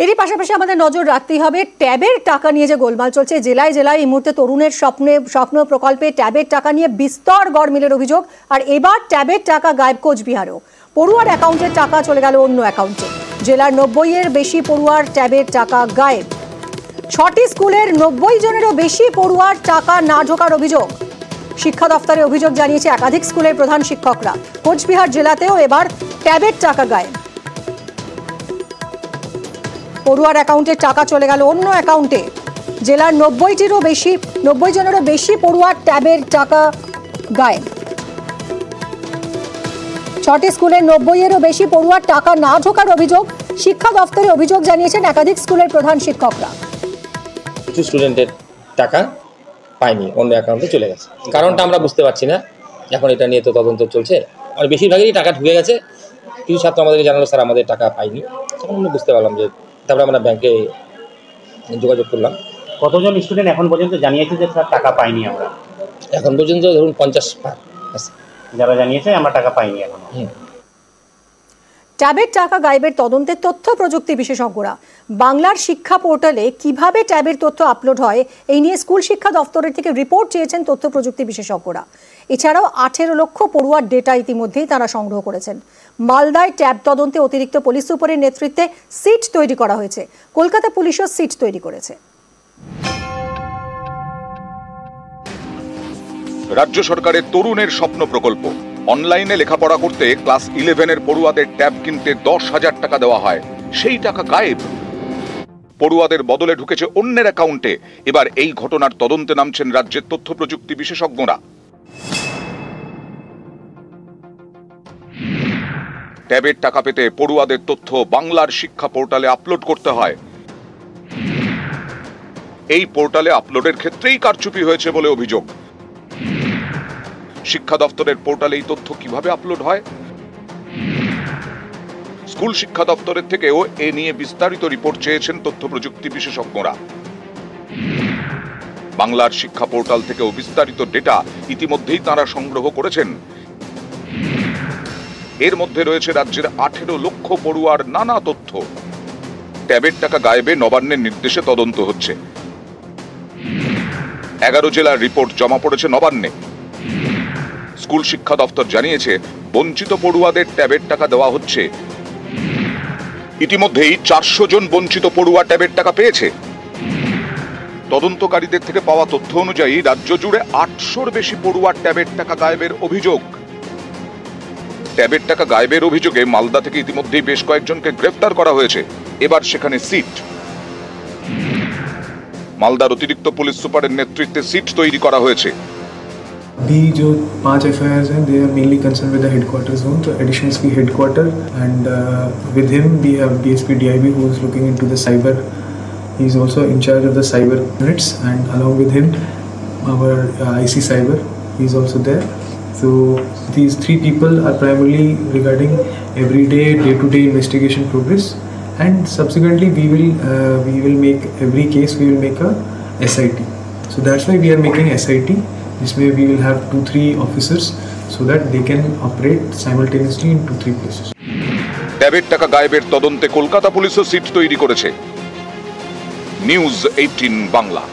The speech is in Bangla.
এরই পাশাপাশি আমাদের নজর রাখতেই হবে ট্যাবের টাকা নিয়ে যে গোলমাল চলছে। জেলায় জেলায় এই মুহূর্তে তরুণের স্বপ্ন প্রকল্পে ট্যাবের টাকা নিয়ে বিস্তর গড়মিলের অভিযোগ। আর এবার ট্যাবের টাকা গায়েব কোচবিহারেও। পড়ুয়ার অ্যাকাউন্টের টাকা চলে গেল অন্য অ্যাকাউন্টে। জেলার 90-এর বেশি পড়ুয়ার ট্যাবের টাকা গায়েব। 6টি স্কুলের 90 জনেরও বেশি পড়ুয়ার টাকা না ঢোকার অভিযোগ। শিক্ষা দফতরে অভিযোগ জানিয়েছে একাধিক স্কুলের প্রধান শিক্ষকরা। কোচবিহার জেলাতেও এবার ট্যাবের টাকা গায়েব। পড়ুয়ার অ্যাকাউন্টের টাকা চলে গেল অন্য অ্যাকাউন্টে। জেলার 90 জনেরও বেশি পড়ুয়ার ট্যাবের টাকা গায়েব। 6টি স্কুলের 90-এরও বেশি পড়ুয়ার টাকা না ঢোকার অভিযোগ। শিক্ষা দফতরে অভিযোগ জানিয়েছেন একাধিক স্কুলের প্রধান শিক্ষকরা। কিছু স্টুডেন্টের টাকা পায়নি, অন্য অ্যাকাউন্টে চলে গেছে। কারণটা আমরা বুঝতে পারছি না, এখন এটা নিয়ে তো তদন্ত চলছে। আর বেশিরভাগই টাকা ঢুকে গেছে। কিছু ছাত্র আমাদেরকে জানালো স্যার আমাদের টাকা পাইনি। তখন আমরা বুঝতে পারলাম যে, তারপরে আমরা ব্যাংকে যোগাযোগ করলাম। কতজন স্টুডেন্ট এখন পর্যন্ত জানিয়েছে যে স্যার টাকা পাইনি আমরা? এখন পর্যন্ত ধরুন 50 পার আছে যারা জানিয়েছে আমরা টাকা পাইনি এখনো। ট্যাবের টাকা গায়েবের তদন্তে তথ্য প্রযুক্তি বিশেষজ্ঞরা। বাংলার শিক্ষা পোর্টালে কিভাবে ট্যাবের তথ্য আপলোড হয় এই নিয়ে স্কুল শিক্ষা দফতরের থেকে রিপোর্ট চেয়েছেন তথ্য প্রযুক্তি বিশেষজ্ঞরা। এছাড়াও 18 লক্ষ পড়ুয়ার ডেটা ইতিমধ্যেই তারা সংগ্রহ করেছেন। মালদায় ট্যাব তদন্তে অতিরিক্ত পুলিশ সুপারের নেতৃত্বে সিট তৈরি করা হয়েছে। কলকাতা পুলিশও সিট তৈরি করেছে। রাজ্য সরকারের তরুণের স্বপ্ন প্রকল্প। অনলাইনে লেখাপড়া করতে ক্লাস 11-এর পড়ুয়াদের ট্যাব কিনতে 10,000 টাকা দেওয়া হয়, সেই টাকা গায়েব। পড়ুয়াদের বদলে ঢুকেছে অন্যের অ্যাকাউন্টে। এবার এই ঘটনার তদন্তে নামছেন রাজ্যের তথ্য প্রযুক্তি বিশেষজ্ঞরা। ট্যাবের টাকা পেতে পড়ুয়াদের তথ্য বাংলার শিক্ষা পোর্টালে আপলোড করতে হয়। এই পোর্টালে আপলোডের ক্ষেত্রেই কারচুপি হয়েছে বলে অভিযোগ। শিক্ষা দফতরের পোর্টালে এই তথ্য কিভাবে আপলোড হয়? স্কুল শিক্ষা দফতরের থেকেও এ নিয়ে বিস্তারিত রিপোর্ট চেয়েছেন তথ্য প্রযুক্তি বিশেষজ্ঞরা। বাংলার শিক্ষা পোর্টাল থেকেও বিস্তারিত ডেটা ইতিমধ্যেই তারা সংগ্রহ করেছেন। এর মধ্যে রয়েছে রাজ্যের 18 লক্ষ পড়ুয়ার নানা তথ্য। ট্যাবের টাকা গায়েবে নবান্নের নির্দেশে তদন্ত হচ্ছে। 11 জেলার রিপোর্ট জমা পড়েছে নবান্নে। স্কুল শিক্ষা দফতর জানিয়েছে বঞ্চিত পড়ুয়াদের ট্যাবের টাকা দেওয়া হচ্ছে। ইতিমধ্যেই 400 জন বঞ্চিত পড়ুয়া ট্যাবের টাকা পেয়েছে। তদন্তকারীদের থেকে পাওয়া তথ্য অনুযায়ী রাজ্য জুড়ে 800-র বেশি পড়ুয়ার ট্যাবের টাকা গায়েবের অভিযোগ। ট্যাবের টাকা গায়েবের অভিযোগে মালদা থেকে ইতিমধ্যেই বেশ কয়েকজনকে গ্রেফতার করা হয়েছে। এবার সেখানে সিট। মালদার অতিরিক্ত পুলিশ সুপারের নেতৃত্বে সিট তৈরি করা হয়েছে। भी जो 5 FIRs हैं, they are mainly concerned with the headquarter zone, so additional SP headquarter, and with him we have DSP DIB who is looking into the cyber. He is also in charge of the cyber units, and along with him our IC cyber, he is also there. So these 3 people are primarily regarding everyday day-to-day investigation progress, and subsequently we will make every case we will make a SIT. So that's why we are making SIT. This way we will have 2-3 officers so that they can operate simultaneously in 2-3 places. ট্যাবের টাকা গায়েবের তদন্তে কলকাতা পুলিশও সিট তৈরি করেছে। নিউজ 18 বাংলা।